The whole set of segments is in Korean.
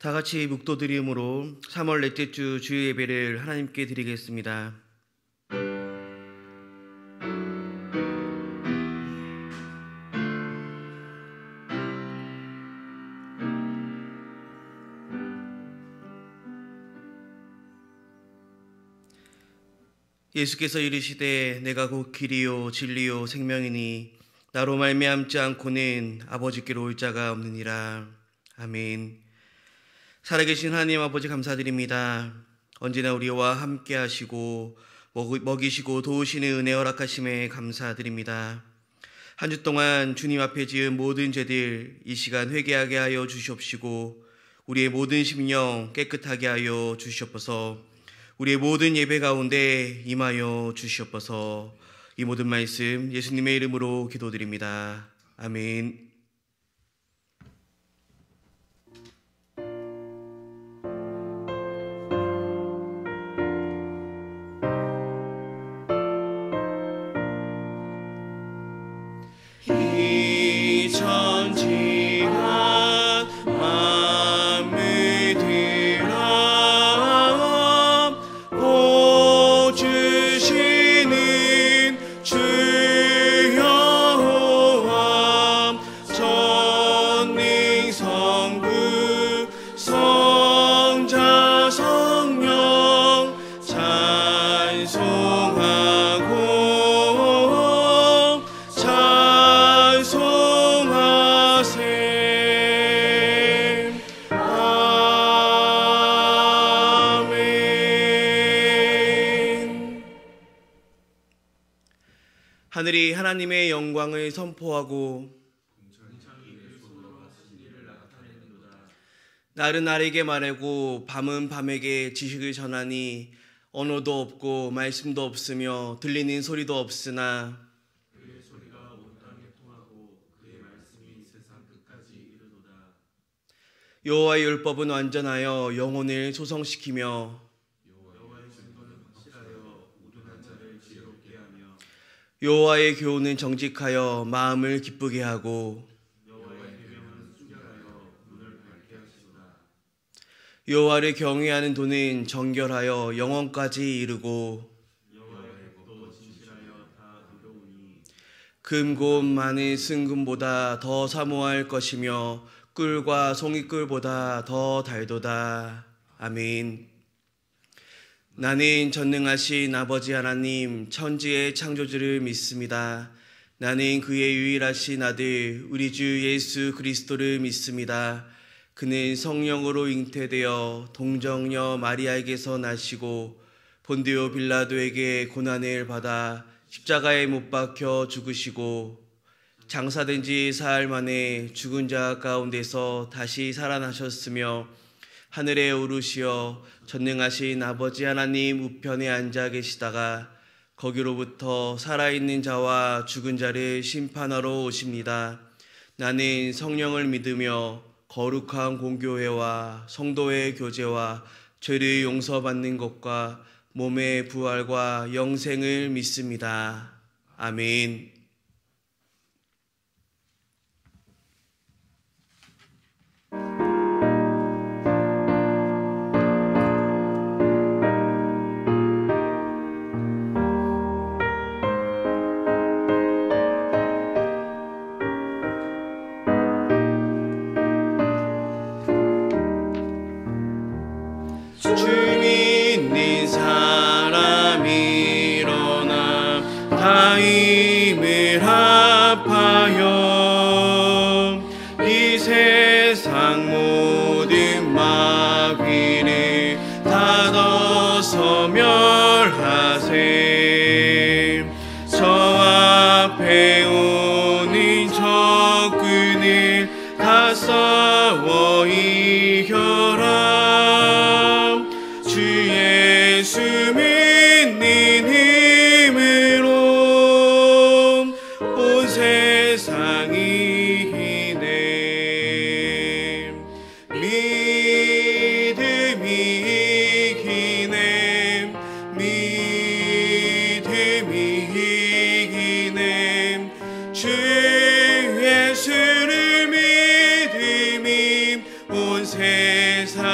다 같이 묵도드림으로 3월 넷째 주 주일 예배를 하나님께 드리겠습니다. 예수께서 이르시되 내가 곧 길이요 진리요 생명이니 나로 말미암지 않고는 아버지께로 올 자가 없느니라. 아멘. 살아계신 하나님 아버지 감사드립니다. 언제나 우리와 함께 하시고 먹이시고 도우시는 은혜 허락하심에 감사드립니다. 한 주 동안 주님 앞에 지은 모든 죄들 이 시간 회개하게 하여 주시옵시고 우리의 모든 심령 깨끗하게 하여 주시옵소서. 우리의 모든 예배 가운데 임하여 주시옵소서. 이 모든 말씀 예수님의 이름으로 기도드립니다. 아멘. 하늘이 하나님의 영광을 선포하고 날은 날에게 말하고 밤은 밤에게 지식을 전하니 언어도 없고 말씀도 없으며 들리는 소리도 없으나 그의 소리가 온 땅에 통하고 그의 말씀이 세상 끝까지 이르도다. 여호와의 율법은 완전하여 영혼을 소성시키며 여호와의 증거는 확실하여 우둔한 자를 지혜롭게 하며 여호와의 교훈은 정직하여 마음을 기쁘게 하고 여호와의 계명은 순결하여 눈을 밝게 하시도다. 여호와를 경외하는 도는 정결하여 영원까지 이르고 여호와의 법도 진실하여 다 의로우니 금곧 많은 승금보다 더 사모할 것이며 꿀과 송이꿀보다 더 달도다. 아멘. 나는 전능하신 아버지 하나님 천지의 창조주를 믿습니다. 나는 그의 유일하신 아들 우리 주 예수 그리스도를 믿습니다. 그는 성령으로 잉태되어 동정녀 마리아에게서 나시고 본디오 빌라도에게 고난을 받아 십자가에 못 박혀 죽으시고 장사된 지 사흘 만에 죽은 자 가운데서 다시 살아나셨으며 하늘에 오르시어 전능하신 아버지 하나님 우편에 앉아 계시다가 거기로부터 살아있는 자와 죽은 자를 심판하러 오십니다. 나는 성령을 믿으며 거룩한 공교회와 성도의 교제와 죄를 용서받는 것과 몸의 부활과 영생을 믿습니다. 아멘. 주 믿는 사람 일어나 다 힘을 합하여 이 세상 모든 마귀를 닫아서 멸하세. 저 앞에 오는 적군을 다 싸워 이겨라. 예수 믿는 힘으로 온 세상이 이기네. 믿음이 이기네. 믿음이 이기네. 주 예수를 믿음이 온 세상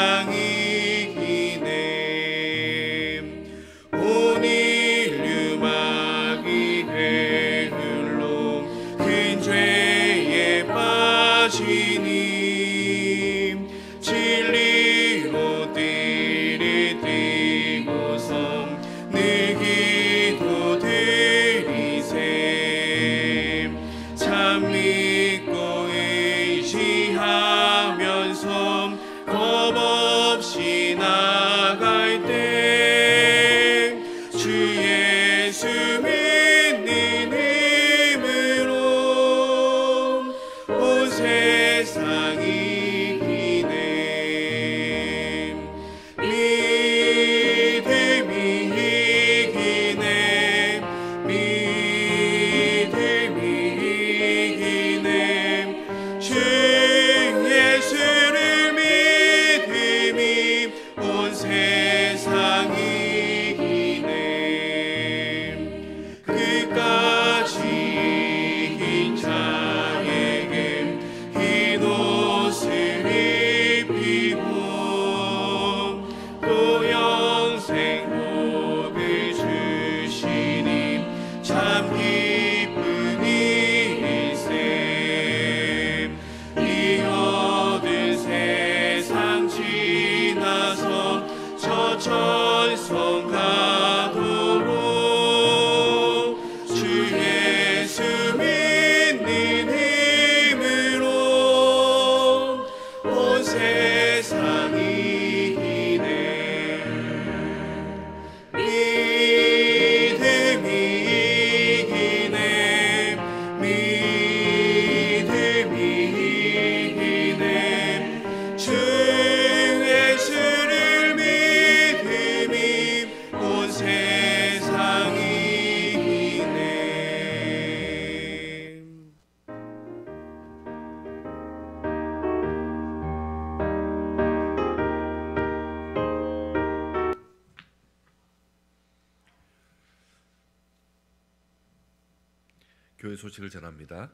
교회 소식을 전합니다.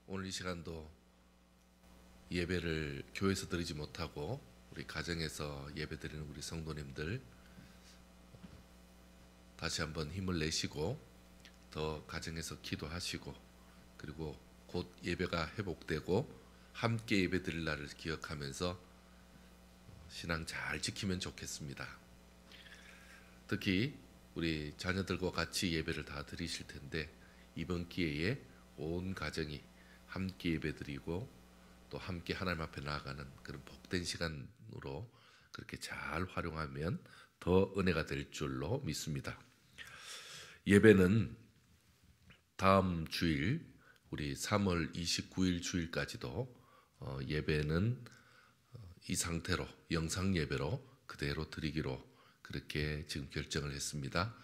오늘 이 시간도 예배를 교회에서 드리지 못하고 우리 가정에서 예배 드리는 우리 성도님들 다시 한번 힘을 내시고 더 가정에서 기도하시고 그리고 곧 예배가 회복되고 함께 예배 드릴 날을 기억하면서 신앙 잘 지키면 좋겠습니다. 특히 우리 자녀들과 같이 예배를 다 드리실 텐데 이번 기회에 온 가정이 함께 예배드리고 또 함께 하나님 앞에 나아가는 그런 복된 시간으로 그렇게 잘 활용하면 더 은혜가 될 줄로 믿습니다. 예배는 다음 주일 우리 3월 29일 주일까지도 예배는 이 상태로 영상 예배로 그대로 드리기로 그렇게 지금 결정을 했습니다.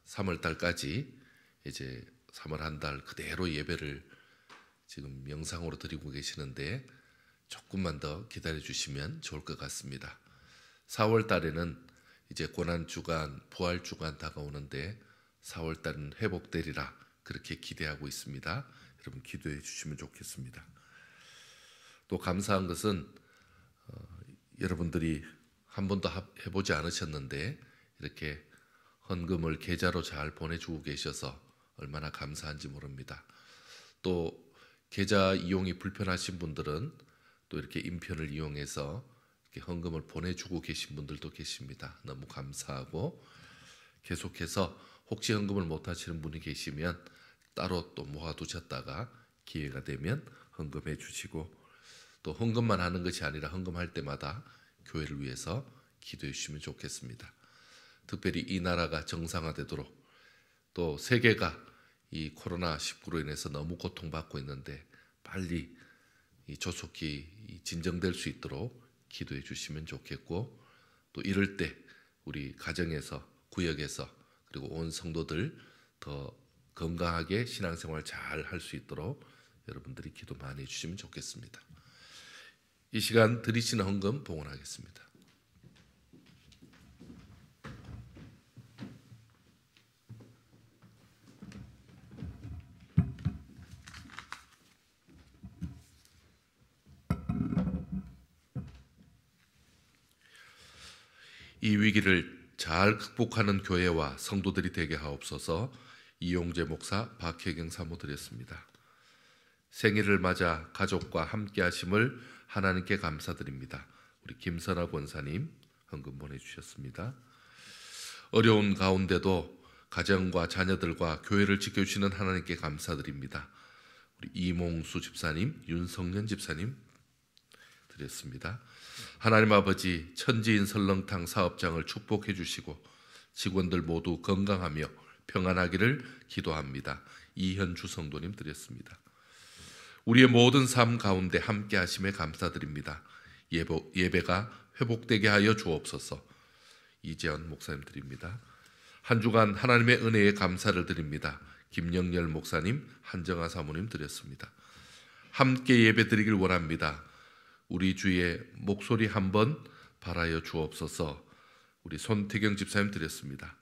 3월 달까지 이제 3월 한 달 그대로 예배를 지금 영상으로 드리고 계시는데 조금만 더 기다려 주시면 좋을 것 같습니다. 4월 달에는 이제 고난 주간, 부활 주간 다가오는데 4월 달은 회복되리라 그렇게 기대하고 있습니다. 여러분 기도해 주시면 좋겠습니다. 또 감사한 것은 여러분들이 한 번도 해보지 않으셨는데 이렇게 헌금을 계좌로 잘 보내주고 계셔서 얼마나 감사한지 모릅니다. 또 계좌 이용이 불편하신 분들은 또 이렇게 인편을 이용해서 이렇게 헌금을 보내주고 계신 분들도 계십니다. 너무 감사하고 계속해서 혹시 헌금을 못 하시는 분이 계시면 따로 또 모아두셨다가 기회가 되면 헌금해 주시고 또 헌금만 하는 것이 아니라 헌금할 때마다 교회를 위해서 기도해 주시면 좋겠습니다. 특별히 이 나라가 정상화되도록 또 세계가 이 코로나19로 인해서 너무 고통받고 있는데 빨리 조속히 진정될 수 있도록 기도해 주시면 좋겠고 또 이럴 때 우리 가정에서 구역에서 그리고 온 성도들 더 건강하게 신앙생활 잘 할 수 있도록 여러분들이 기도 많이 해주시면 좋겠습니다. 이 시간 드리시는 헌금 봉헌하겠습니다. 이 위기를 잘 극복하는 교회와 성도들이 되게 하옵소서. 이용재 목사, 박혜경 사모 드렸습니다. 생일을 맞아 가족과 함께 하심을 하나님께 감사드립니다. 우리 김선아 권사님 헌금 보내주셨습니다. 어려운 가운데도 가정과 자녀들과 교회를 지켜주시는 하나님께 감사드립니다. 우리 이몽수 집사님, 윤성년 집사님 드렸습니다. 하나님 아버지 천지인 설렁탕 사업장을 축복해 주시고 직원들 모두 건강하며 평안하기를 기도합니다. 이현주 성도님 드렸습니다. 우리의 모든 삶 가운데 함께 하심에 감사드립니다. 예배가 회복되게 하여 주옵소서. 이재현 목사님 드립니다. 한 주간 하나님의 은혜에 감사를 드립니다. 김영열 목사님, 한정아 사모님 드렸습니다. 함께 예배 드리길 원합니다. 우리 주의 목소리 한번 바라여 주옵소서. 우리 손태경 집사님 드렸습니다.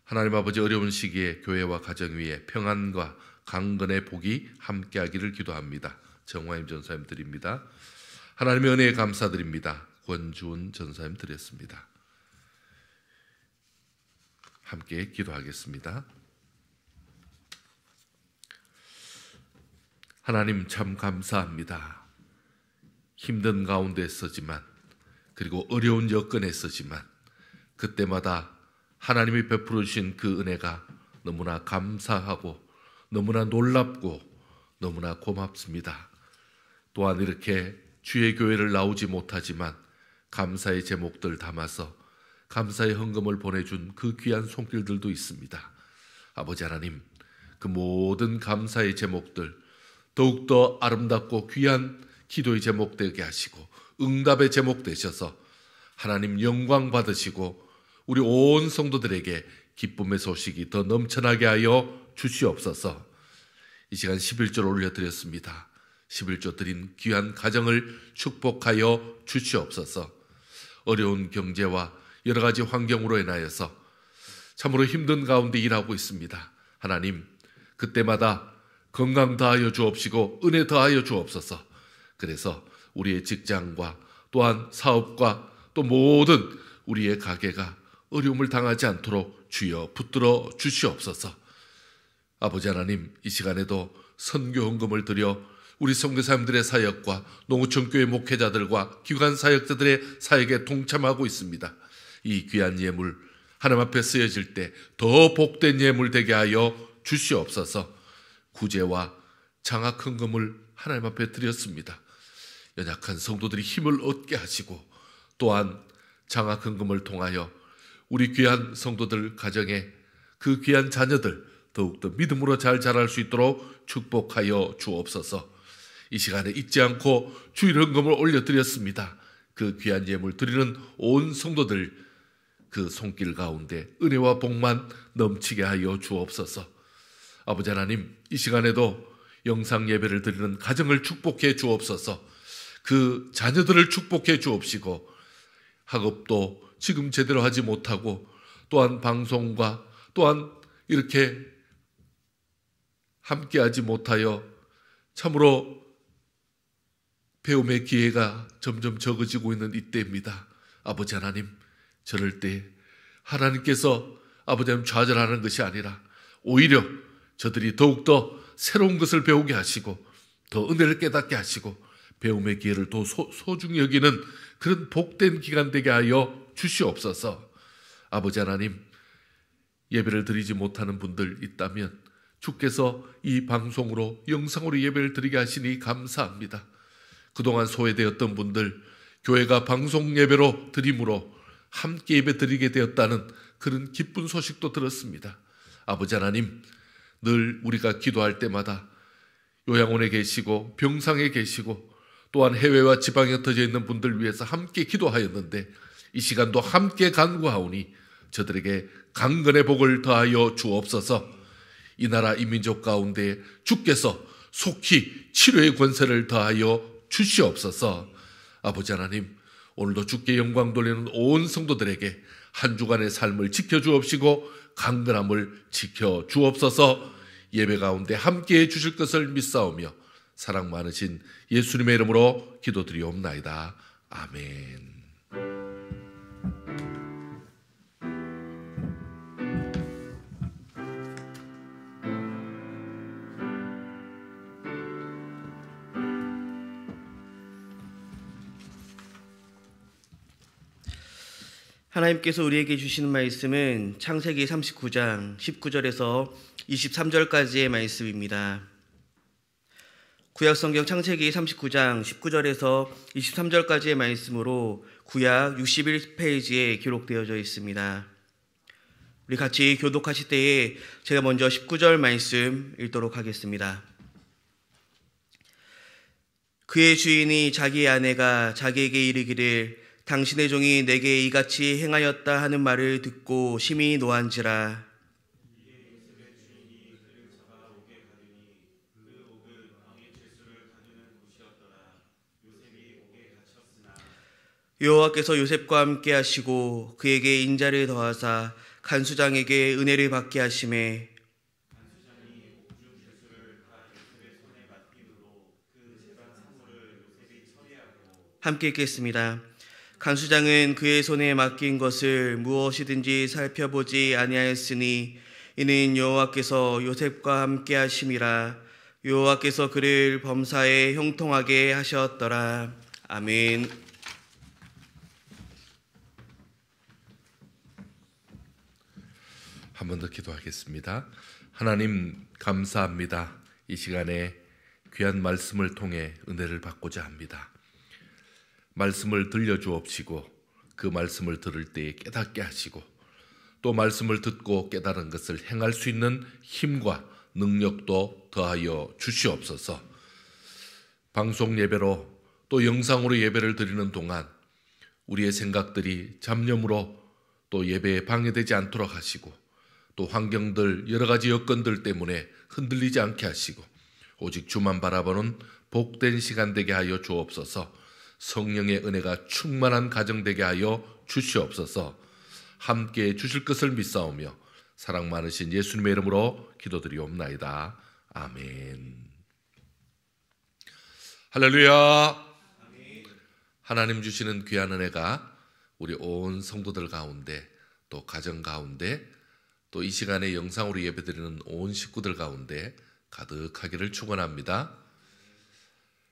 하나님 아버지 어려운 시기에 교회와 가정 위에 평안과 강건의 복이 함께하기를 기도합니다. 정화임 전사님 드립니다. 하나님의 은혜에 감사드립니다. 권주은 전사님 드렸습니다. 함께 기도하겠습니다. 하나님 참 감사합니다. 힘든 가운데 있었지만 그리고 어려운 여건에 있었지만 그때마다 하나님이 베풀어 주신 그 은혜가 너무나 감사하고 너무나 놀랍고 너무나 고맙습니다. 또한 이렇게 주의 교회를 나오지 못하지만 감사의 제목들 담아서 감사의 헌금을 보내준 그 귀한 손길들도 있습니다. 아버지 하나님, 그 모든 감사의 제목들 더욱더 아름답고 귀한 기도의 제목 되게 하시고 응답의 제목 되셔서 하나님 영광 받으시고 우리 온 성도들에게 기쁨의 소식이 더 넘쳐나게 하여 주시옵소서. 이 시간 11조 올려드렸습니다. 11조 드린 귀한 가정을 축복하여 주시옵소서. 어려운 경제와 여러 가지 환경으로 인하여서 참으로 힘든 가운데 일하고 있습니다. 하나님, 그때마다 건강 더하여 주옵시고 은혜 더하여 주옵소서. 그래서 우리의 직장과 또한 사업과 또 모든 우리의 가게가 어려움을 당하지 않도록 주여 붙들어 주시옵소서. 아버지 하나님, 이 시간에도 선교 헌금을 드려 우리 선교사님들의 사역과 농어촌교회 목회자들과 기관 사역자들의 사역에 동참하고 있습니다. 이 귀한 예물 하나님 앞에 쓰여질 때 더 복된 예물 되게 하여 주시옵소서. 구제와 장학 헌금을 하나님 앞에 드렸습니다. 연약한 성도들이 힘을 얻게 하시고 또한 장학 헌금을 통하여 우리 귀한 성도들 가정에 그 귀한 자녀들 더욱더 믿음으로 잘 자랄 수 있도록 축복하여 주옵소서. 이 시간에 잊지 않고 주일 헌금을 올려드렸습니다. 그 귀한 예물 드리는 온 성도들 그 손길 가운데 은혜와 복만 넘치게 하여 주옵소서. 아버지 하나님, 이 시간에도 영상 예배를 드리는 가정을 축복해 주옵소서. 그 자녀들을 축복해 주옵시고 학업도 지금 제대로 하지 못하고 또한 방송과 또한 이렇게 함께하지 못하여 참으로 배움의 기회가 점점 적어지고 있는 이때입니다. 아버지 하나님, 저럴 때 하나님께서 아버지 하나님 좌절하는 것이 아니라 오히려 저들이 더욱더 새로운 것을 배우게 하시고 더 은혜를 깨닫게 하시고 배움의 기회를 더 소중히 여기는 그런 복된 기간 되게 하여 주시옵소서. 아버지 하나님, 예배를 드리지 못하는 분들 있다면 주께서 이 방송으로 영상으로 예배를 드리게 하시니 감사합니다. 그동안 소외되었던 분들 교회가 방송 예배로 드림으로 함께 예배 드리게 되었다는 그런 기쁜 소식도 들었습니다. 아버지 하나님, 늘 우리가 기도할 때마다 요양원에 계시고 병상에 계시고 또한 해외와 지방에 흩어져 있는 분들 위해서 함께 기도하였는데 이 시간도 함께 간구하오니 저들에게 강건의 복을 더하여 주옵소서. 이 나라 이 민족 가운데 주께서 속히 치료의 권세를 더하여 주시옵소서. 아버지 하나님, 오늘도 주께 영광 돌리는 온 성도들에게 한 주간의 삶을 지켜주옵시고 강건함을 지켜주옵소서. 예배 가운데 함께해 주실 것을 믿사오며 사랑 많으신 예수님의 이름으로 기도드리옵나이다. 아멘. 하나님께서 우리에게 주시는 말씀은 창세기 39장 19절에서 23절까지의 말씀입니다. 구약성경 창세기 39장 19절에서 23절까지의 말씀으로 구약 61페이지에 기록되어져 있습니다. 우리 같이 교독하실 때에 제가 먼저 19절 말씀 읽도록 하겠습니다. 그의 주인이 자기의 아내가 자기에게 이르기를 당신의 종이 내게 이같이 행하였다 하는 말을 듣고 심히 노한지라. 여호와께서 요셉과 함께 하시고 그에게 인자를 더하사 간수장에게 은혜를 받게 하시매 함께 읽겠습니다. 간수장은 그의 손에 맡긴 것을 무엇이든지 살펴보지 아니하였으니 이는 여호와께서 요셉과 함께 하심이라. 여호와께서 그를 범사에 형통하게 하셨더라. 아멘. 한 번 더 기도하겠습니다. 하나님 감사합니다. 이 시간에 귀한 말씀을 통해 은혜를 받고자 합니다. 말씀을 들려주옵시고 그 말씀을 들을 때에 깨닫게 하시고 또 말씀을 듣고 깨달은 것을 행할 수 있는 힘과 능력도 더하여 주시옵소서. 방송 예배로 또 영상으로 예배를 드리는 동안 우리의 생각들이 잡념으로 또 예배에 방해되지 않도록 하시고 또 환경들 여러 가지 여건들 때문에 흔들리지 않게 하시고 오직 주만 바라보는 복된 시간 되게 하여 주옵소서. 성령의 은혜가 충만한 가정 되게 하여 주시옵소서. 함께 주실 것을 믿사오며 사랑 많으신 예수님의 이름으로 기도드리옵나이다. 아멘. 할렐루야. 하나님 주시는 귀한 은혜가 우리 온 성도들 가운데, 또 가정 가운데, 또 이 시간에 영상으로 예배드리는 온 식구들 가운데 가득하기를 축원합니다.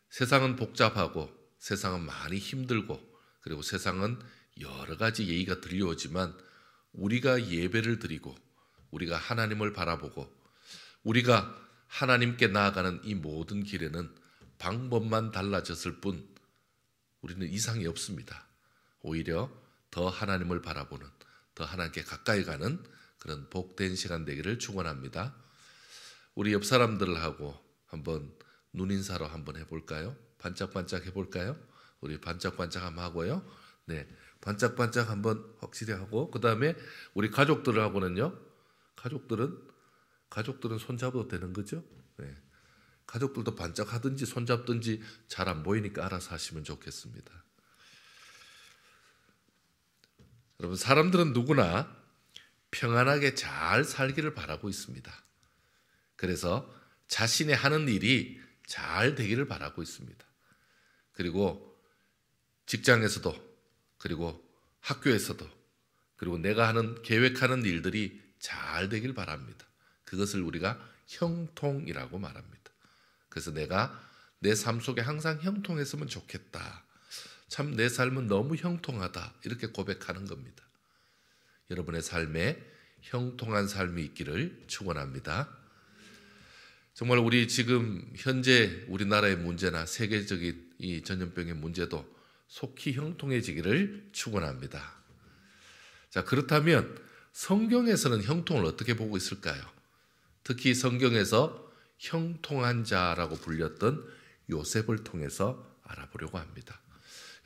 세상은 복잡하고, 세상은 많이 힘들고, 그리고 세상은 여러 가지 얘기가 들려오지만 우리가 예배를 드리고, 우리가 하나님을 바라보고, 우리가 하나님께 나아가는 이 모든 길에는 방법만 달라졌을 뿐 우리는 이상이 없습니다. 오히려 더 하나님을 바라보는, 더 하나님께 가까이 가는 그런 복된 시간 되기를 축원합니다. 우리 옆 사람들하고 한번 눈인사로 한번 해볼까요? 반짝반짝 해볼까요? 우리 반짝반짝 한번 하고요. 네, 반짝반짝 한번 확실히 하고, 그 다음에 우리 가족들하고는요. 가족들은 손잡아도 되는 거죠? 네. 가족들도 반짝하든지 손잡든지 잘 안 보이니까 알아서 하시면 좋겠습니다. 여러분, 사람들은 누구나 평안하게 잘 살기를 바라고 있습니다. 그래서 자신의 하는 일이 잘 되기를 바라고 있습니다. 그리고 직장에서도, 그리고 학교에서도, 그리고 내가 계획하는 일들이 잘 되길 바랍니다. 그것을 우리가 형통이라고 말합니다. 그래서 내가 내 삶 속에 항상 형통했으면 좋겠다. 참 내 삶은 너무 형통하다. 이렇게 고백하는 겁니다. 여러분의 삶에 형통한 삶이 있기를 축원합니다. 정말 우리 지금 현재 우리나라의 문제나 세계적인 이 전염병의 문제도 속히 형통해지기를 축원합니다. 자, 그렇다면 성경에서는 형통을 어떻게 보고 있을까요? 특히 성경에서 형통한 자라고 불렸던 요셉을 통해서 알아보려고 합니다.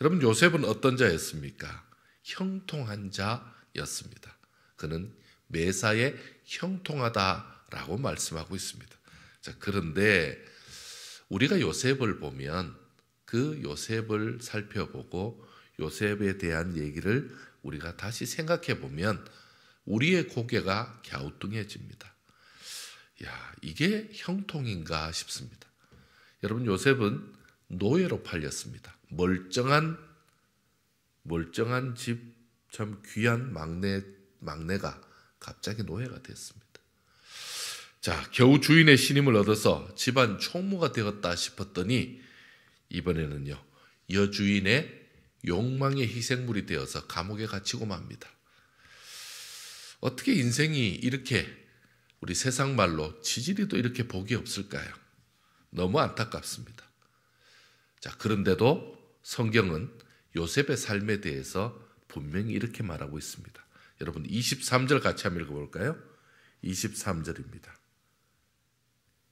여러분, 요셉은 어떤 자였습니까? 형통한 자였습니다. 그는 매사에 형통하다라고 말씀하고 있습니다. 자, 그런데 우리가 요셉을 보면 그 요셉을 살펴보고 요셉에 대한 얘기를 우리가 다시 생각해 보면 우리의 고개가 갸우뚱해집니다. 야, 이게 형통인가 싶습니다. 여러분, 요셉은 노예로 팔렸습니다. 멀쩡한 집, 참 귀한 막내가 갑자기 노예가 됐습니다. 자, 겨우 주인의 신임을 얻어서 집안 총무가 되었다 싶었더니 이번에는요, 여주인의 욕망의 희생물이 되어서 감옥에 갇히고 맙니다. 어떻게 인생이 이렇게, 우리 세상 말로 지지리도 이렇게 복이 없을까요? 너무 안타깝습니다. 자, 그런데도 성경은 요셉의 삶에 대해서 분명히 이렇게 말하고 있습니다. 여러분, 23절 같이 한번 읽어볼까요? 23절입니다.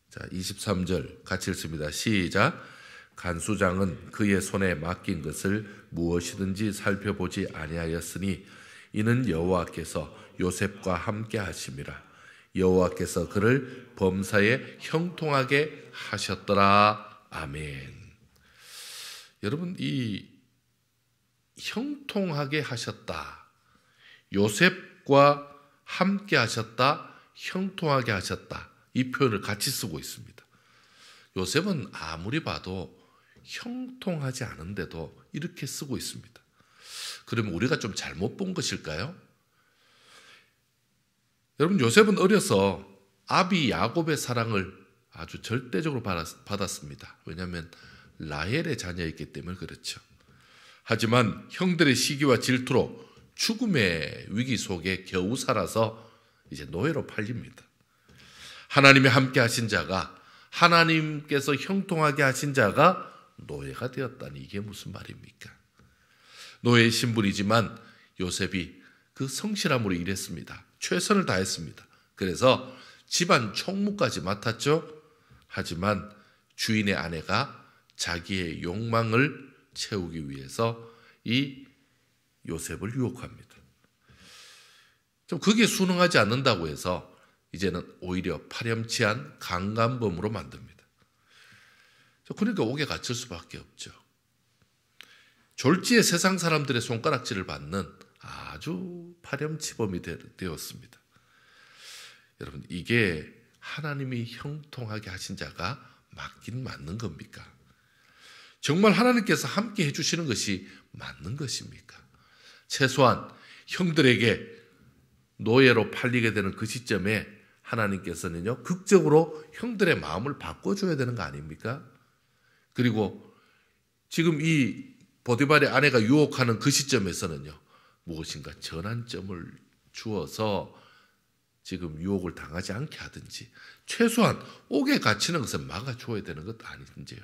자, 23절 같이 읽습니다. 시작. 간수장은 그의 손에 맡긴 것을 무엇이든지 살펴보지 아니하였으니 이는 여호와께서 요셉과 함께 하심이라. 여호와께서 그를 범사에 형통하게 하셨더라. 아멘. 여러분, 이 형통하게 하셨다, 요셉과 함께 하셨다, 형통하게 하셨다, 이 표현을 같이 쓰고 있습니다. 요셉은 아무리 봐도 형통하지 않은데도 이렇게 쓰고 있습니다. 그러면 우리가 좀 잘못 본 것일까요? 여러분, 요셉은 어려서 아비 야곱의 사랑을 아주 절대적으로 받았습니다. 왜냐하면 라헬의 자녀였기 때문에 그렇죠. 하지만 형들의 시기와 질투로 죽음의 위기 속에 겨우 살아서 이제 노예로 팔립니다. 하나님이 함께 하신 자가, 하나님께서 형통하게 하신 자가 노예가 되었다니 이게 무슨 말입니까? 노예의 신분이지만 요셉이 그 성실함으로 일했습니다. 최선을 다했습니다. 그래서 집안 총무까지 맡았죠. 하지만 주인의 아내가 자기의 욕망을 채우기 위해서 이 요셉을 유혹합니다. 좀 그게 순응하지 않는다고 해서 이제는 오히려 파렴치한 강간범으로 만듭니다. 그러니까 옥에 갇힐 수밖에 없죠. 졸지에 세상 사람들의 손가락질을 받는 아주 파렴치범이 되었습니다. 여러분, 이게 하나님이 형통하게 하신 자가 맞긴 맞는 겁니까? 정말 하나님께서 함께 해주시는 것이 맞는 것입니까? 최소한 형들에게 노예로 팔리게 되는 그 시점에 하나님께서는요, 극적으로 형들의 마음을 바꿔줘야 되는 거 아닙니까? 그리고 지금 이 보디발의 아내가 유혹하는 그 시점에서는요, 무엇인가 전환점을 주어서 지금 유혹을 당하지 않게 하든지 최소한 옥에 갇히는 것을 막아줘야 되는 것 아닌지요.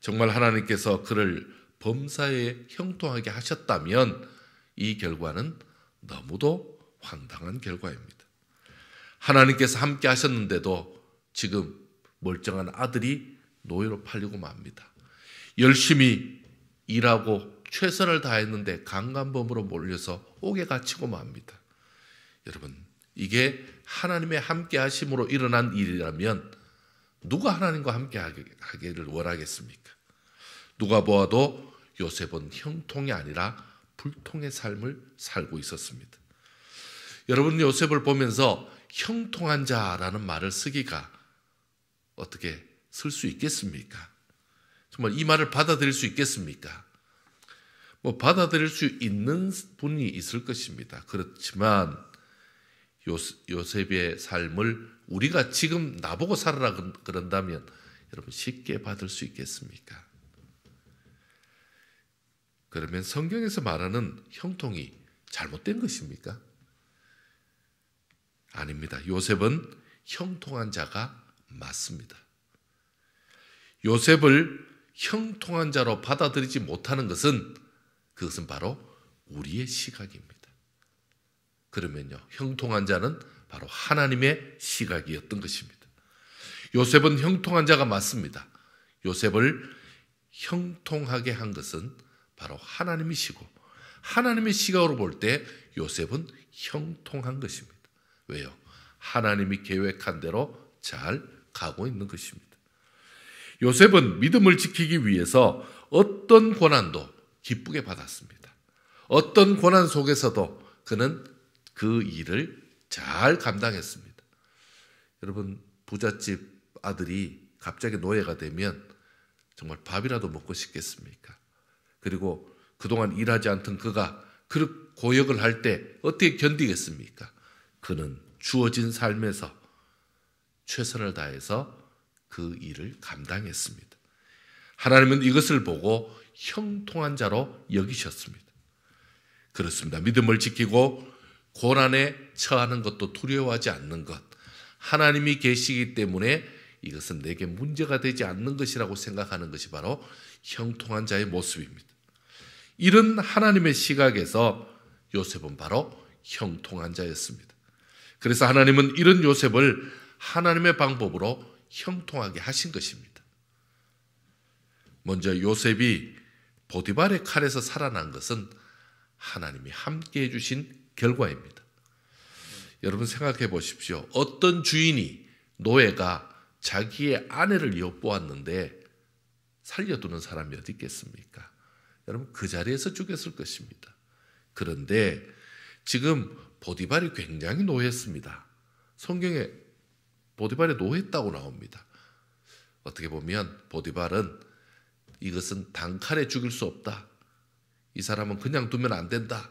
정말 하나님께서 그를 범사에 형통하게 하셨다면 이 결과는 너무도 황당한 결과입니다. 하나님께서 함께 하셨는데도 지금 멀쩡한 아들이 노예로 팔리고 맙니다. 열심히 일하고 최선을 다했는데 강간범으로 몰려서 옥에 갇히고 맙니다. 여러분, 이게 하나님의 함께 하심으로 일어난 일이라면 누가 하나님과 함께 하기를 원하겠습니까? 누가 보아도 요셉은 형통이 아니라 불통의 삶을 살고 있었습니다. 여러분, 요셉을 보면서 형통한 자라는 말을 쓰기가 어떻게 쓸 수 있겠습니까? 정말 이 말을 받아들일 수 있겠습니까? 받아들일 수 있는 분이 있을 것입니다. 그렇지만 요셉의 삶을 우리가 지금 나보고 살아라 그런다면 여러분 쉽게 받을 수 있겠습니까? 그러면 성경에서 말하는 형통이 잘못된 것입니까? 아닙니다. 요셉은 형통한 자가 맞습니다. 요셉을 형통한 자로 받아들이지 못하는 그것은 바로 우리의 시각입니다. 그러면요, 형통한 자는 바로 하나님의 시각이었던 것입니다. 요셉은 형통한 자가 맞습니다. 요셉을 형통하게 한 것은 바로 하나님이시고 하나님의 시각으로 볼 때 요셉은 형통한 것입니다. 왜요? 하나님이 계획한 대로 잘 가고 있는 것입니다. 요셉은 믿음을 지키기 위해서 어떤 고난도 기쁘게 받았습니다. 어떤 고난 속에서도 그는 그 일을 잘 감당했습니다. 여러분, 부잣집 아들이 갑자기 노예가 되면 정말 밥이라도 먹고 싶겠습니까? 그리고 그동안 일하지 않던 그가 그 고역을 할 때 어떻게 견디겠습니까? 그는 주어진 삶에서 최선을 다해서 그 일을 감당했습니다. 하나님은 이것을 보고 형통한 자로 여기셨습니다. 그렇습니다. 믿음을 지키고 고난에 처하는 것도 두려워하지 않는 것, 하나님이 계시기 때문에 이것은 내게 문제가 되지 않는 것이라고 생각하는 것이 바로 형통한 자의 모습입니다. 이런 하나님의 시각에서 요셉은 바로 형통한 자였습니다. 그래서 하나님은 이런 요셉을 하나님의 방법으로 형통하게 하신 것입니다. 먼저 요셉이 보디발의 칼에서 살아난 것은 하나님이 함께 해주신 결과입니다. 여러분 생각해 보십시오. 어떤 주인이 노예가 자기의 아내를 엿보았는데 살려두는 사람이 어디 있겠습니까? 여러분 그 자리에서 죽였을 것입니다. 그런데 지금 보디발이 굉장히 노했습니다. 성경에 보디발이 노했다고 나옵니다. 어떻게 보면 보디발은 이것은 단칼에 죽일 수 없다. 이 사람은 그냥 두면 안 된다.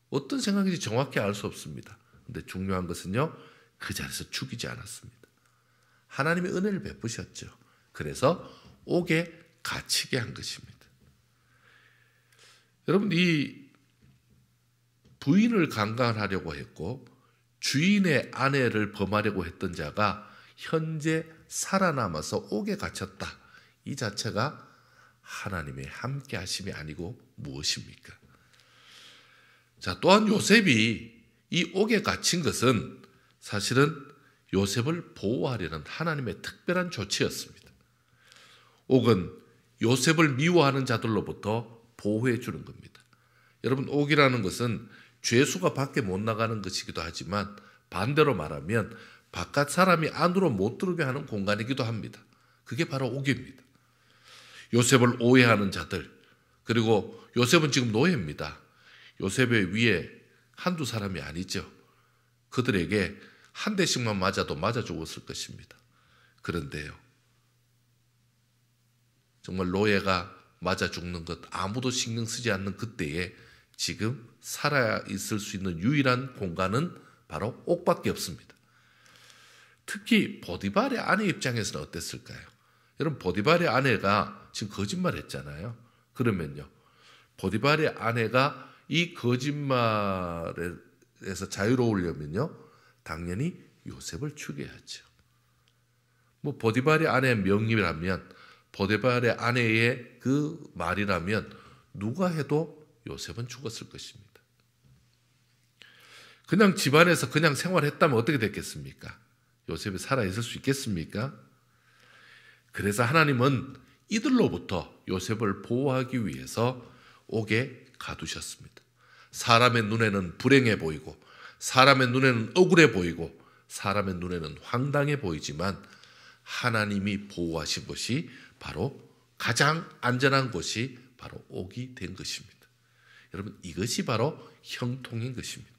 어떤 생각인지 정확히 알 수 없습니다. 그런데 중요한 것은요, 그 자리에서 죽이지 않았습니다. 하나님의 은혜를 베푸셨죠. 그래서 옥에 갇히게 한 것입니다. 여러분, 이 부인을 강간하려고 했고 주인의 아내를 범하려고 했던 자가 현재 살아남아서 옥에 갇혔다. 이 자체가 하나님의 함께 하심이 아니고 무엇입니까? 자, 또한 요셉이 이 옥에 갇힌 것은 사실은 요셉을 보호하려는 하나님의 특별한 조치였습니다. 옥은 요셉을 미워하는 자들로부터 보호해 주는 겁니다. 여러분, 옥이라는 것은 죄수가 밖에 못 나가는 것이기도 하지만 반대로 말하면 바깥 사람이 안으로 못 들어오게 하는 공간이기도 합니다. 그게 바로 옥입니다. 요셉을 오해하는 자들, 그리고 요셉은 지금 노예입니다. 요셉의 위에 한두 사람이 아니죠. 그들에게 한 대씩만 맞아도 맞아 죽었을 것입니다. 그런데요, 정말 노예가 맞아 죽는 것 아무도 신경 쓰지 않는 그때에 지금 살아있을 수 있는 유일한 공간은 바로 옥밖에 없습니다. 특히 보디발의 아내 입장에서는 어땠을까요? 여러분, 보디발의 아내가 지금 거짓말했잖아요. 그러면요, 보디발의 아내가 이 거짓말에서 자유로우려면요, 당연히 요셉을 죽여야죠. 뭐 보디발의 아내의 명령이라면, 보디발의 아내의 그 말이라면 누가 해도 요셉은 죽었을 것입니다. 그냥 집안에서 그냥 생활했다면 어떻게 됐겠습니까? 요셉이 살아있을 수 있겠습니까? 그래서 하나님은 이들로부터 요셉을 보호하기 위해서 옥에 가두셨습니다. 사람의 눈에는 불행해 보이고, 사람의 눈에는 억울해 보이고, 사람의 눈에는 황당해 보이지만 하나님이 보호하신 것이 바로 가장 안전한 곳이 바로 옥이 된 것입니다. 여러분, 이것이 바로 형통인 것입니다.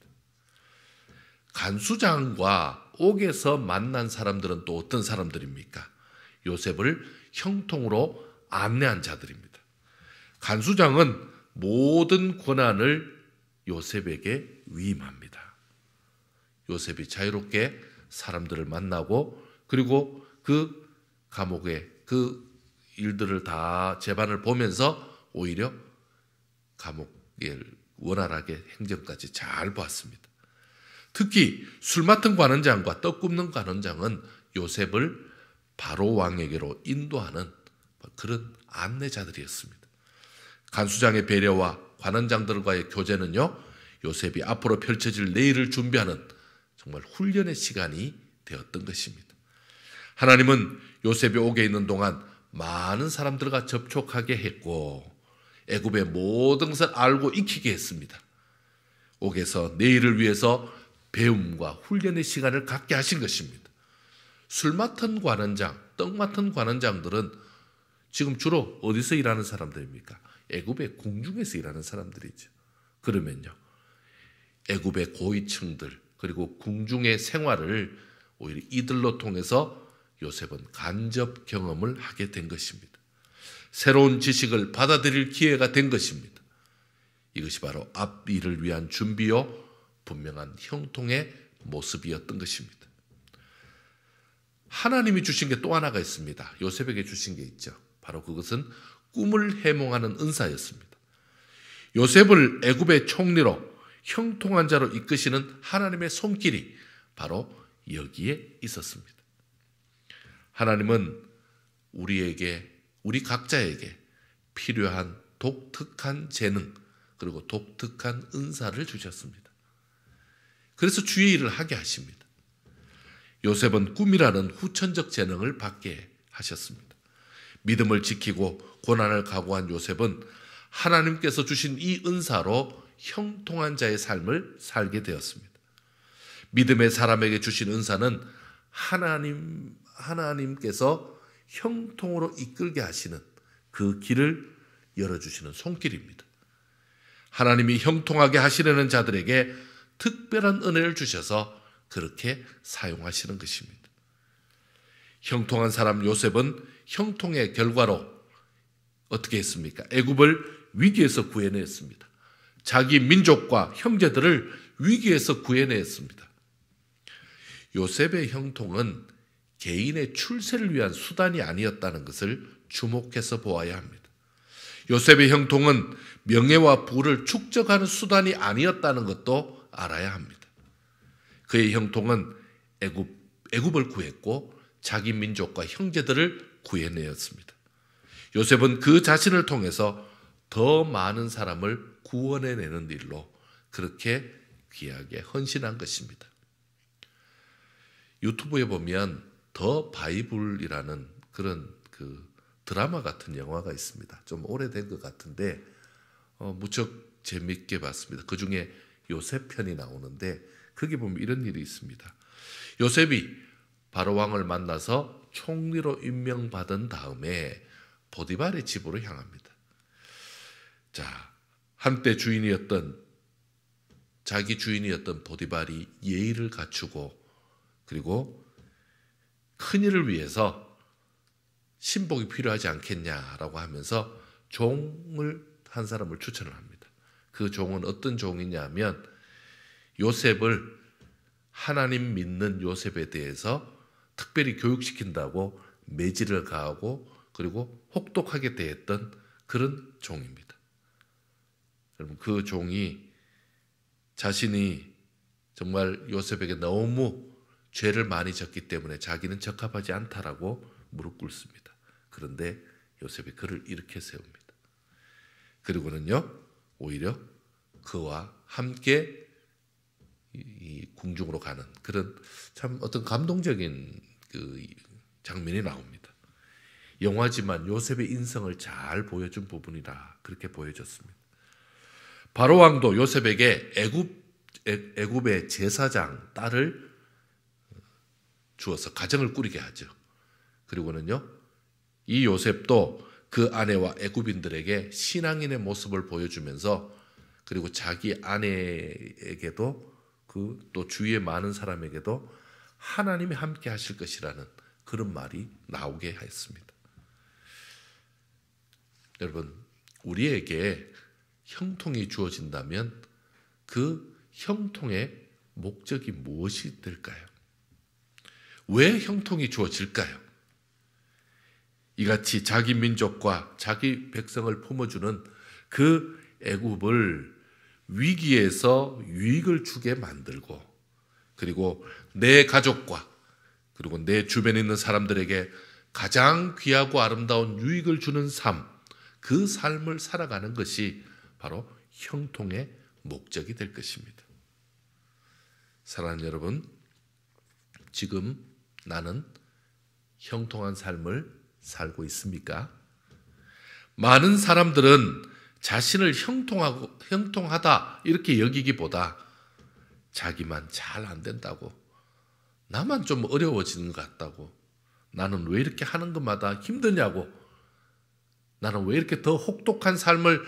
간수장과 옥에서 만난 사람들은 또 어떤 사람들입니까? 요셉을 형통으로 안내한 자들입니다. 간수장은 모든 권한을 요셉에게 위임합니다. 요셉이 자유롭게 사람들을 만나고, 그리고 그 감옥의 그 일들을 다 재반을 보면서 오히려 감옥에 원활하게 행정까지 잘 보았습니다. 특히 술 맡은 관원장과 떡 굽는 관원장은 요셉을 바로 왕에게로 인도하는 그런 안내자들이었습니다. 간수장의 배려와 관원장들과의 교제는요, 요셉이 앞으로 펼쳐질 내일을 준비하는 정말 훈련의 시간이 되었던 것입니다. 하나님은 요셉이 옥에 있는 동안 많은 사람들과 접촉하게 했고, 애굽의 모든 것을 알고 익히게 했습니다. 옥에서 내일을 위해서 배움과 훈련의 시간을 갖게 하신 것입니다. 술 맡은 관원장, 떡 맡은 관원장들은 지금 주로 어디서 일하는 사람들입니까? 애굽의 궁중에서 일하는 사람들이죠. 그러면요, 애굽의 고위층들, 그리고 궁중의 생활을 오히려 이들로 통해서 요셉은 간접 경험을 하게 된 것입니다. 새로운 지식을 받아들일 기회가 된 것입니다. 이것이 바로 앞일을 위한 준비요, 분명한 형통의 모습이었던 것입니다. 하나님이 주신 게 또 하나가 있습니다. 요셉에게 주신 게 있죠. 바로 그것은 꿈을 해몽하는 은사였습니다. 요셉을 애굽의 총리로, 형통한 자로 이끄시는 하나님의 손길이 바로 여기에 있었습니다. 하나님은 우리 각자에게 필요한 독특한 재능, 그리고 독특한 은사를 주셨습니다. 그래서 주의 일을 하게 하십니다. 요셉은 꿈이라는 후천적 재능을 받게 하셨습니다. 믿음을 지키고 고난을 각오한 요셉은 하나님께서 주신 이 은사로 형통한 자의 삶을 살게 되었습니다. 믿음의 사람에게 주신 은사는 하나님께서 형통으로 이끌게 하시는 그 길을 열어주시는 손길입니다. 하나님이 형통하게 하시려는 자들에게 특별한 은혜를 주셔서 그렇게 사용하시는 것입니다. 형통한 사람 요셉은 형통의 결과로 어떻게 했습니까? 애굽을 위기에서 구해냈습니다. 자기 민족과 형제들을 위기에서 구해냈습니다. 요셉의 형통은 개인의 출세를 위한 수단이 아니었다는 것을 주목해서 보아야 합니다. 요셉의 형통은 명예와 부를 축적하는 수단이 아니었다는 것도 알아야 합니다. 그의 형통은 애굽을 구했고 자기 민족과 형제들을 구해내었습니다. 요셉은 그 자신을 통해서 더 많은 사람을 구원해내는 일로 그렇게 귀하게 헌신한 것입니다. 유튜브에 보면 더 바이블이라는 그런 드라마 같은 영화가 있습니다. 좀 오래된 것 같은데 무척 재밌게 봤습니다. 그 중에 요셉 편이 나오는데 거기 보면 이런 일이 있습니다. 요셉이 바로 왕을 만나서 총리로 임명받은 다음에 보디발의 집으로 향합니다. 자, 한때 주인이었던 자기 주인이었던 보디발이 예의를 갖추고 그리고 큰일을 위해서 신복이 필요하지 않겠냐라고 하면서 종을 한 사람을 추천을 합니다. 그 종은 어떤 종이냐면 요셉을 하나님 믿는 요셉에 대해서 특별히 교육시킨다고 매질을 가하고 그리고 혹독하게 대했던 그런 종입니다. 여러분 그 종이 자신이 정말 요셉에게 너무 죄를 많이 졌기 때문에 자기는 적합하지 않다라고 무릎 꿇습니다. 그런데 요셉이 그를 이렇게 세웁니다. 그리고는요 오히려 그와 함께 이 궁중으로 가는 그런 참 어떤 감동적인 그 장면이 나옵니다. 영화지만 요셉의 인성을 잘 보여준 부분이라 그렇게 보여졌습니다. 바로 왕도 요셉에게 애굽의 제사장 딸을 주어서 가정을 꾸리게 하죠. 그리고는요 이 요셉도 그 아내와 애굽인들에게 신앙인의 모습을 보여주면서 그리고 자기 아내에게도 그 또 주위의 많은 사람에게도 하나님이 함께 하실 것이라는 그런 말이 나오게 했습니다. 여러분 우리에게 형통이 주어진다면 그 형통의 목적이 무엇이 될까요? 왜 형통이 주어질까요? 이같이 자기 민족과 자기 백성을 품어주는 그 애굽을 위기에서 유익을 주게 만들고 그리고 내 가족과 그리고 내 주변에 있는 사람들에게 가장 귀하고 아름다운 유익을 주는 삶, 그 삶을 살아가는 것이 바로 형통의 목적이 될 것입니다. 사랑하는 여러분, 지금 나는 형통한 삶을 살고 있습니까? 많은 사람들은 자신을 형통하다 이렇게 여기기보다 자기만 잘 안 된다고, 나만 좀 어려워지는 것 같다고, 나는 왜 이렇게 하는 것마다 힘드냐고, 나는 왜 이렇게 더 혹독한 삶을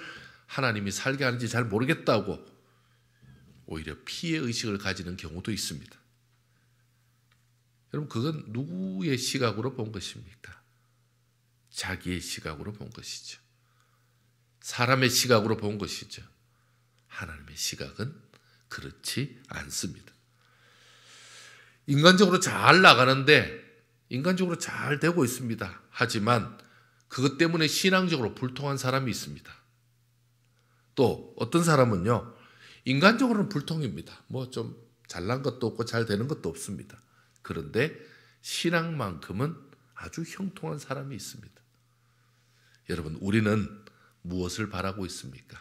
하나님이 살게 하는지 잘 모르겠다고 오히려 피해의식을 가지는 경우도 있습니다. 여러분 그건 누구의 시각으로 본 것입니까? 자기의 시각으로 본 것이죠. 사람의 시각으로 본 것이죠. 하나님의 시각은 그렇지 않습니다. 인간적으로 잘 나가는데 인간적으로 잘 되고 있습니다. 하지만 그것 때문에 신앙적으로 불통한 사람이 있습니다. 또 어떤 사람은요, 인간적으로는 불통입니다. 뭐 좀 잘난 것도 없고 잘 되는 것도 없습니다. 그런데 신앙만큼은 아주 형통한 사람이 있습니다. 여러분, 우리는 무엇을 바라고 있습니까?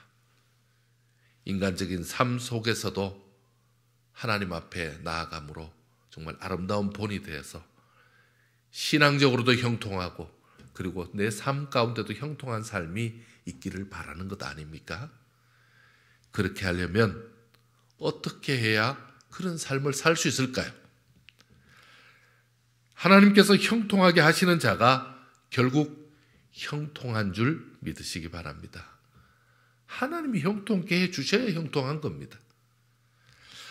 인간적인 삶 속에서도 하나님 앞에 나아감으로 정말 아름다운 본이 되어서 신앙적으로도 형통하고 그리고 내 삶 가운데도 형통한 삶이 있기를 바라는 것 아닙니까? 그렇게 하려면 어떻게 해야 그런 삶을 살 수 있을까요? 하나님께서 형통하게 하시는 자가 결국 형통한 줄 믿으시기 바랍니다. 하나님이 형통케 해주셔야 형통한 겁니다.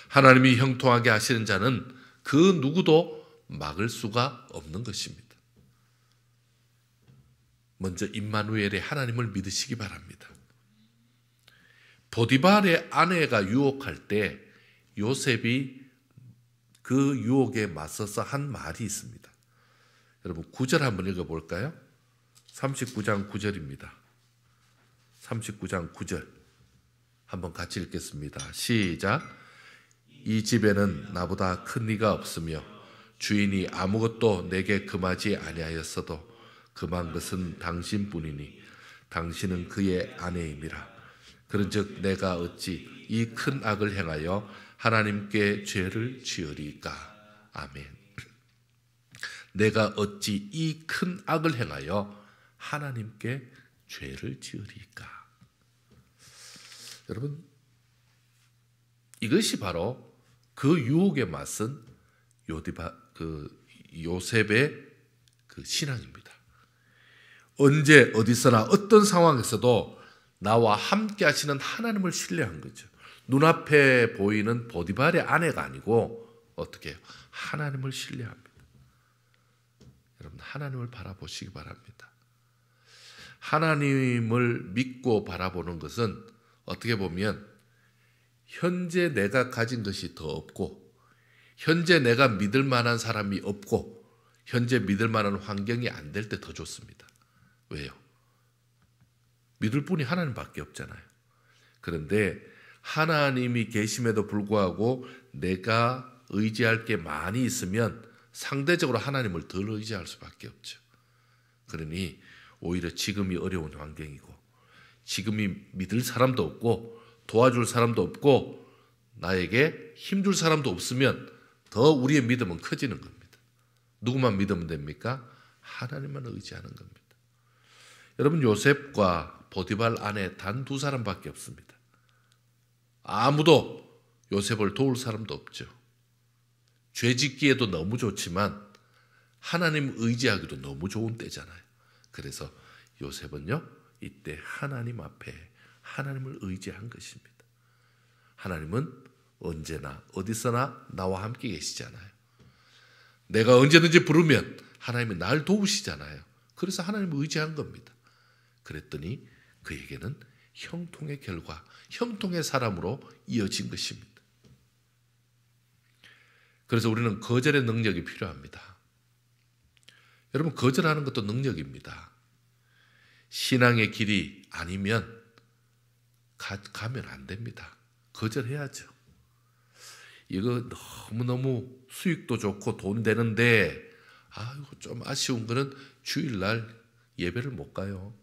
하나님이 형통하게 하시는 자는 그 누구도 막을 수가 없는 것입니다. 먼저 임마누엘의 하나님을 믿으시기 바랍니다. 보디발의 아내가 유혹할 때 요셉이 그 유혹에 맞서서 한 말이 있습니다. 여러분 9절 한번 읽어볼까요? 39장 9절입니다. 39장 9절 한번 같이 읽겠습니다. 시작. 이 집에는 나보다 큰 이가 없으며 주인이 아무것도 내게 금하지 아니하였어도 금한 것은 당신뿐이니 당신은 그의 아내임이라. 그런즉 내가 어찌 이 큰 악을 행하여 하나님께 죄를 지으리까. 아멘. 내가 어찌 이 큰 악을 행하여 하나님께 죄를 지으리까. 여러분, 이것이 바로 그 유혹에 맞선 요셉의 그 신앙입니다. 언제 어디서나 어떤 상황에서도 나와 함께 하시는 하나님을 신뢰한 거죠. 눈앞에 보이는 보디발의 아내가 아니고 어떻게 해요? 하나님을 신뢰합니다. 여러분, 하나님을 바라보시기 바랍니다. 하나님을 믿고 바라보는 것은 어떻게 보면 현재 내가 가진 것이 더 없고, 현재 내가 믿을 만한 사람이 없고, 현재 믿을 만한 환경이 안 될 때 더 좋습니다. 왜요? 믿을 분이 하나님밖에 없잖아요. 그런데 하나님이 계심에도 불구하고 내가 의지할 게 많이 있으면 상대적으로 하나님을 덜 의지할 수밖에 없죠. 그러니 오히려 지금이 어려운 환경이고, 지금이 믿을 사람도 없고, 도와줄 사람도 없고, 나에게 힘줄 사람도 없으면 더 우리의 믿음은 커지는 겁니다. 누구만 믿으면 됩니까? 하나님만 의지하는 겁니다. 여러분, 요셉과 보디발 아내 단 2사람밖에 없습니다. 아무도 요셉을 도울 사람도 없죠. 죄 짓기에도 너무 좋지만 하나님 의지하기도 너무 좋은 때잖아요. 그래서 요셉은요, 이때 하나님 앞에 하나님을 의지한 것입니다. 하나님은 언제나 어디서나 나와 함께 계시잖아요. 내가 언제든지 부르면 하나님이 날 도우시잖아요. 그래서 하나님을 의지한 겁니다. 그랬더니 그에게는 형통의 결과, 형통의 사람으로 이어진 것입니다. 그래서 우리는 거절의 능력이 필요합니다. 여러분, 거절하는 것도 능력입니다. 신앙의 길이 아니면 가면 안 됩니다. 거절해야죠. 이거 너무너무 수익도 좋고 돈 되는데 좀 아쉬운 거는 주일날 예배를 못 가요.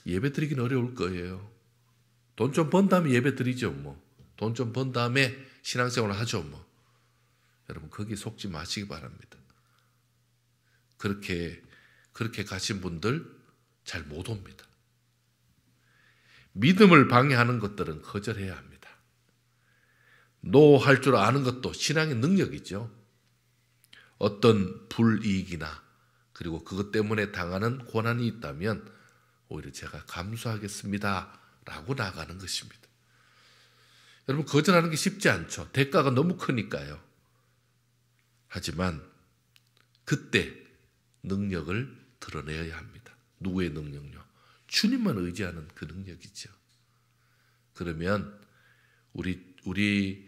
예배 드리긴 어려울 거예요. 돈 좀 번 다음에 예배 드리죠. 돈 좀 번 다음에 신앙생활을 하죠. 여러분, 거기 속지 마시기 바랍니다. 그렇게 가신 분들 잘 못 옵니다. 믿음을 방해하는 것들은 거절해야 합니다. 노할 줄 아는 것도 신앙의 능력이죠. 어떤 불이익이나 그리고 그것 때문에 당하는 고난이 있다면 오히려 제가 감수하겠습니다 라고 나가는 것입니다. 여러분, 거절하는 게 쉽지 않죠. 대가가 너무 크니까요. 하지만 그때 능력을 드러내야 합니다. 누구의 능력요? 주님만 의지하는 그 능력이죠. 그러면 우리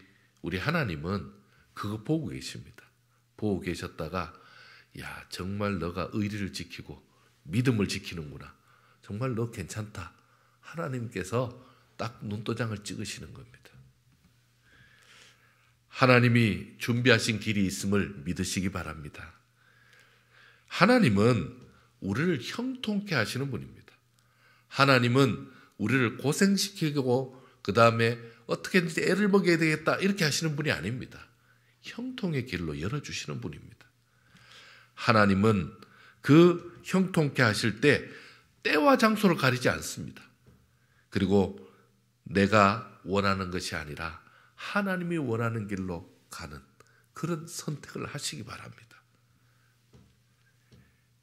하나님은 그거 보고 계십니다. 보고 계셨다가 정말 너가 의리를 지키고 믿음을 지키는구나. 정말 너 괜찮다. 하나님께서 딱 눈도장을 찍으시는 겁니다. 하나님이 준비하신 길이 있음을 믿으시기 바랍니다. 하나님은 우리를 형통케 하시는 분입니다. 하나님은 우리를 고생시키고 그 다음에 어떻게든지 애를 먹여야 되겠다 이렇게 하시는 분이 아닙니다. 형통의 길로 열어주시는 분입니다. 하나님은 그 형통케 하실 때 때와 장소를 가리지 않습니다. 그리고 내가 원하는 것이 아니라 하나님이 원하는 길로 가는 그런 선택을 하시기 바랍니다.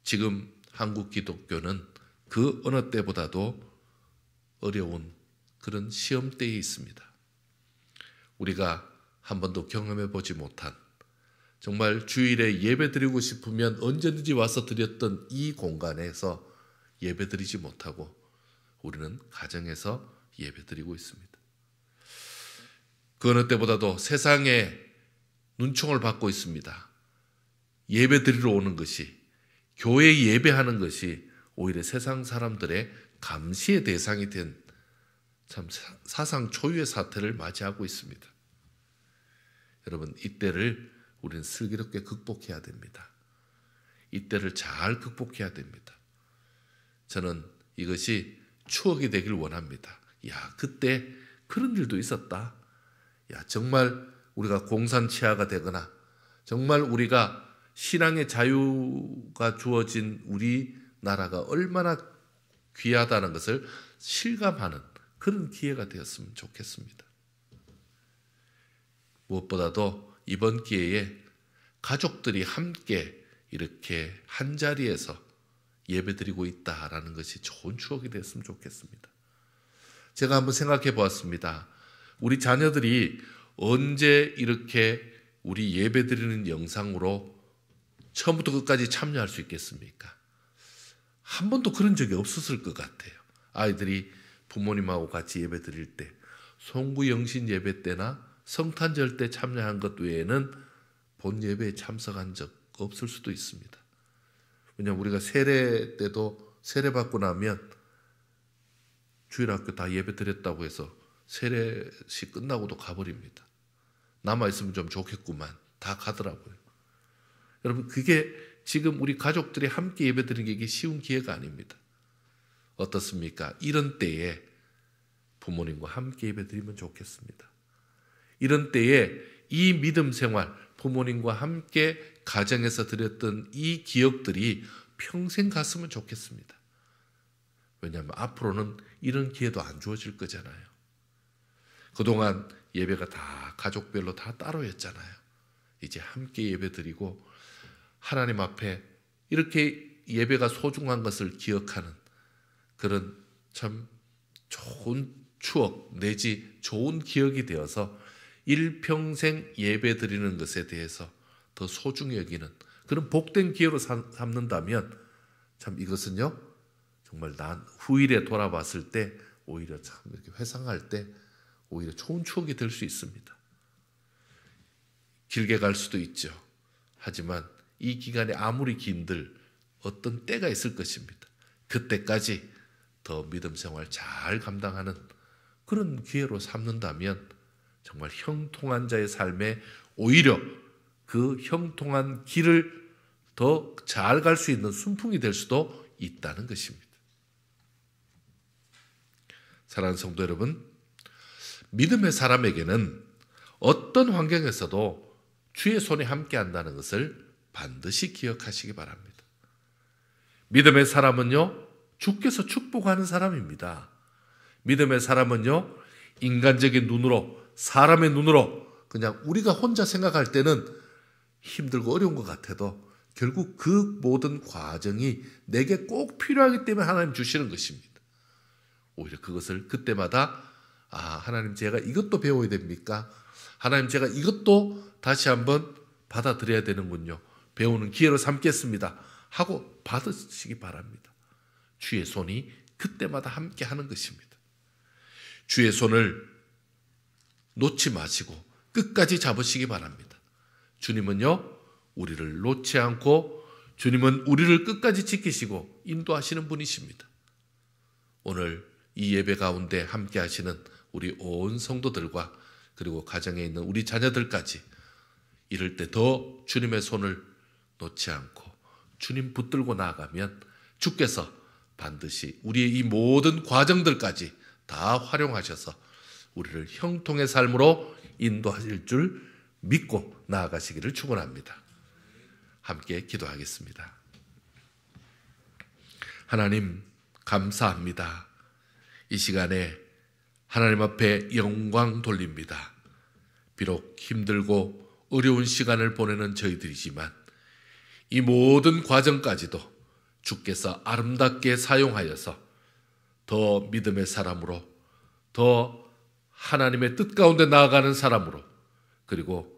지금 한국 기독교는 그 어느 때보다도 어려운 그런 시험대에 있습니다. 우리가 한 번도 경험해 보지 못한, 정말 주일에 예배 드리고 싶으면 언제든지 와서 드렸던 이 공간에서 예배 드리지 못하고 우리는 가정에서 예배 드리고 있습니다. 그 어느 때보다도 세상에 눈총을 받고 있습니다. 예배 드리러 오는 것이, 교회 예배하는 것이 오히려 세상 사람들의 감시의 대상이 된 참 사상 초유의 사태를 맞이하고 있습니다. 여러분, 이때를 우리는 슬기롭게 극복해야 됩니다. 이때를 잘 극복해야 됩니다. 저는 이것이 추억이 되길 원합니다. 그때 그런 일도 있었다. 정말 우리가 공산치하가 되거나 정말 우리가 신앙의 자유가 주어진 우리나라가 얼마나 귀하다는 것을 실감하는 그런 기회가 되었으면 좋겠습니다. 무엇보다도 이번 기회에 가족들이 함께 이렇게 한자리에서 예배드리고 있다라는 것이 좋은 추억이 됐으면 좋겠습니다. 제가 한번 생각해 보았습니다. 우리 자녀들이 언제 이렇게 우리 예배드리는 영상으로 처음부터 끝까지 참여할 수 있겠습니까? 한 번도 그런 적이 없었을 것 같아요. 아이들이 부모님하고 같이 예배드릴 때, 송구영신 예배 때나 성탄절 때 참여한 것 외에는 본 예배에 참석한 적 없을 수도 있습니다. 왜냐하면 우리가 세례 때도 세례받고 나면 주일학교 다 예배 드렸다고 해서 세례식 끝나고도 가버립니다. 남아있으면 좀 좋겠구만. 다 가더라고요. 여러분, 그게 지금 우리 가족들이 함께 예배 드리는 게 이게 쉬운 기회가 아닙니다. 어떻습니까? 이런 때에 부모님과 함께 예배 드리면 좋겠습니다. 이런 때에 이 믿음 생활, 부모님과 함께 가정에서 드렸던 이 기억들이 평생 갔으면 좋겠습니다. 왜냐하면 앞으로는 이런 기회도 안 주어질 거잖아요. 그동안 예배가 다 가족별로 다 따로였잖아요. 이제 함께 예배 드리고 하나님 앞에 이렇게 예배가 소중한 것을 기억하는 그런 참 좋은 추억 내지 좋은 기억이 되어서 일평생 예배 드리는 것에 대해서 더 소중히 여기는 그런 복된 기회로 삼는다면 참 이것은요 정말 난 후일에 돌아봤을 때 오히려 참 이렇게 회상할 때 오히려 좋은 추억이 될 수 있습니다. 길게 갈 수도 있죠. 하지만 이 기간이 아무리 긴들 어떤 때가 있을 것입니다. 그때까지 더 믿음 생활 잘 감당하는 그런 기회로 삼는다면 정말 형통한 자의 삶에 오히려 그 형통한 길을 더 잘 갈 수 있는 순풍이 될 수도 있다는 것입니다. 사랑하는 성도 여러분, 믿음의 사람에게는 어떤 환경에서도 주의 손이 함께 한다는 것을 반드시 기억하시기 바랍니다. 믿음의 사람은요, 주께서 축복하는 사람입니다. 믿음의 사람은요, 인간적인 눈으로, 사람의 눈으로 그냥 우리가 혼자 생각할 때는 힘들고 어려운 것 같아도 결국 그 모든 과정이 내게 꼭 필요하기 때문에 하나님 주시는 것입니다. 오히려 그것을 그때마다 하나님 제가 이것도 배워야 됩니까? 하나님 제가 이것도 다시 한번 받아들여야 되는군요. 배우는 기회로 삼겠습니다. 하고 받으시기 바랍니다. 주의 손이 그때마다 함께 하는 것입니다. 주의 손을 놓지 마시고 끝까지 잡으시기 바랍니다. 주님은요, 우리를 놓지 않고 주님은 우리를 끝까지 지키시고 인도하시는 분이십니다. 오늘 이 예배 가운데 함께 하시는 우리 온 성도들과 그리고 가정에 있는 우리 자녀들까지 이럴 때 더 주님의 손을 놓지 않고 주님 붙들고 나아가면 주께서 반드시 우리의 이 모든 과정들까지 다 활용하셔서 우리를 형통의 삶으로 인도하실 줄 믿고 나아가시기를 축원합니다. 함께 기도하겠습니다. 하나님 감사합니다. 이 시간에 하나님 앞에 영광 돌립니다. 비록 힘들고 어려운 시간을 보내는 저희들이지만 이 모든 과정까지도 주께서 아름답게 사용하여서 더 믿음의 사람으로, 더 하나님의 뜻 가운데 나아가는 사람으로, 그리고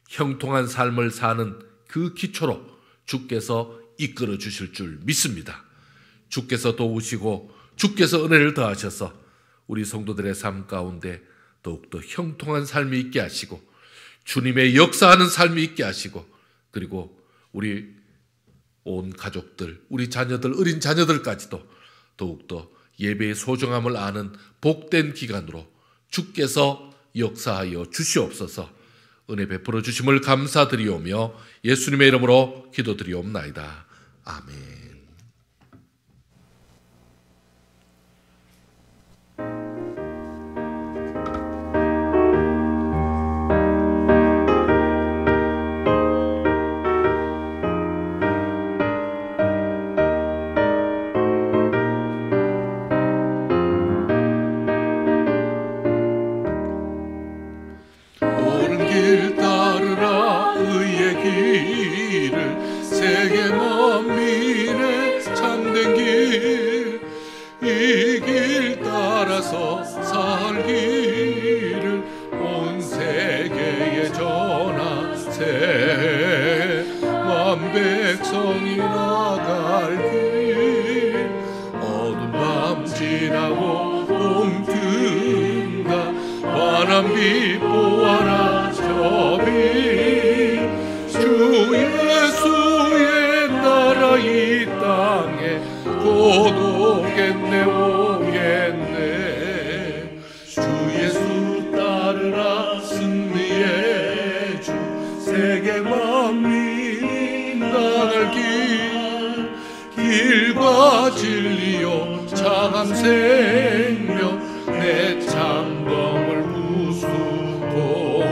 형통한 삶을 사는 그 기초로 주께서 이끌어 주실 줄 믿습니다. 주께서 도우시고 주께서 은혜를 더하셔서 우리 성도들의 삶 가운데 더욱더 형통한 삶이 있게 하시고 주님의 역사하는 삶이 있게 하시고 그리고 우리 온 가족들, 우리 자녀들, 어린 자녀들까지도 더욱더 예배의 소중함을 아는 복된 기간으로 주께서 역사하여 주시옵소서. 은혜 베풀어 주심을 감사드리오며 예수님의 이름으로 기도드리옵나이다. 아멘. 이 길 따라서 살기를 세계에 전하세 만 백성이 나갈 길 어두운 밤 지나고 봄 든다 환한 빛 보아라 저비 주 예수의 나라 이 땅에 곧 오겠네 오겠네 주 예수 따르라 승리의 주 세계 만민이 나갈 길과 진리요 참 생명 내 창검을 부수고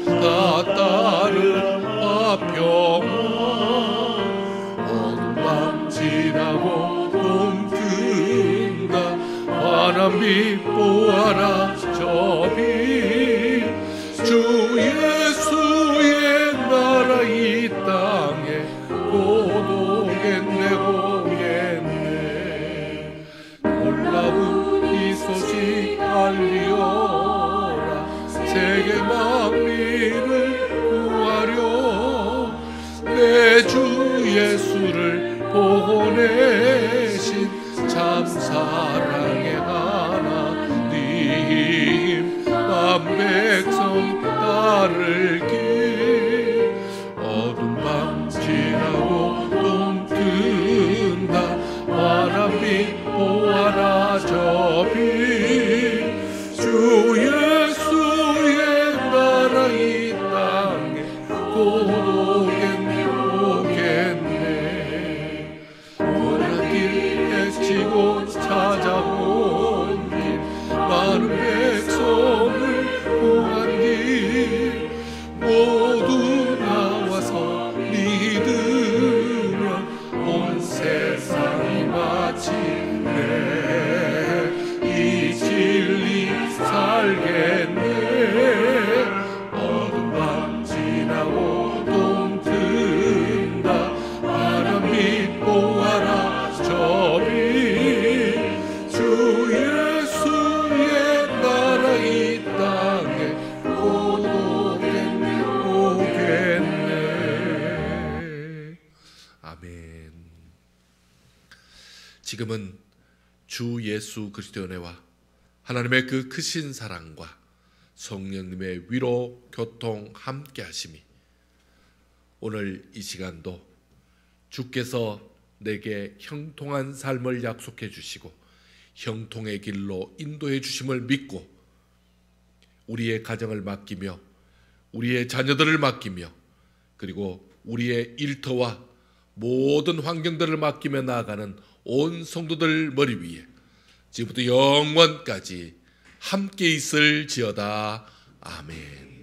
다 따르라 평화 어두운 밤 지나고 봄 든다 환한 빛 보아라 저비 주 예수의 나라 이 땅에 곧 오겠네 오겠네 놀라운 이 소식 알리어라 세계 만민을 구하려 내 주 예수를 복원내신 참 사랑의 하나님 만 백성 따를 길 어두운 밤 지나고 봄 든다 환한 빛 보아라 저비 주 예수의 나라 이 땅에 곧 오겠네 오겠네 원한 길 헤치고 찾아온 길 많은 백성을 구한 길 모두 나와서 믿으면 온 세상이 마침내 이 진리 살겠네 어두운 밤 지나고 봄 든다 환한 빛 보아라 저비 주 예수의 나라 이 땅에 곧 오겠네 오겠네 아멘. 지금은 주 예수 그리스도의 은혜와 하나님의 그 크신 사랑과 성령님의 위로 교통 함께 하심이 오늘 이 시간도 주께서 내게 형통한 삶을 약속해 주시고 형통의 길로 인도해 주심을 믿고 우리의 가정을 맡기며 우리의 자녀들을 맡기며 그리고 우리의 일터와 모든 환경들을 맡기며 나아가는 온 성도들 머리 위에 지금부터 영원까지 함께 있을지어다. 아멘.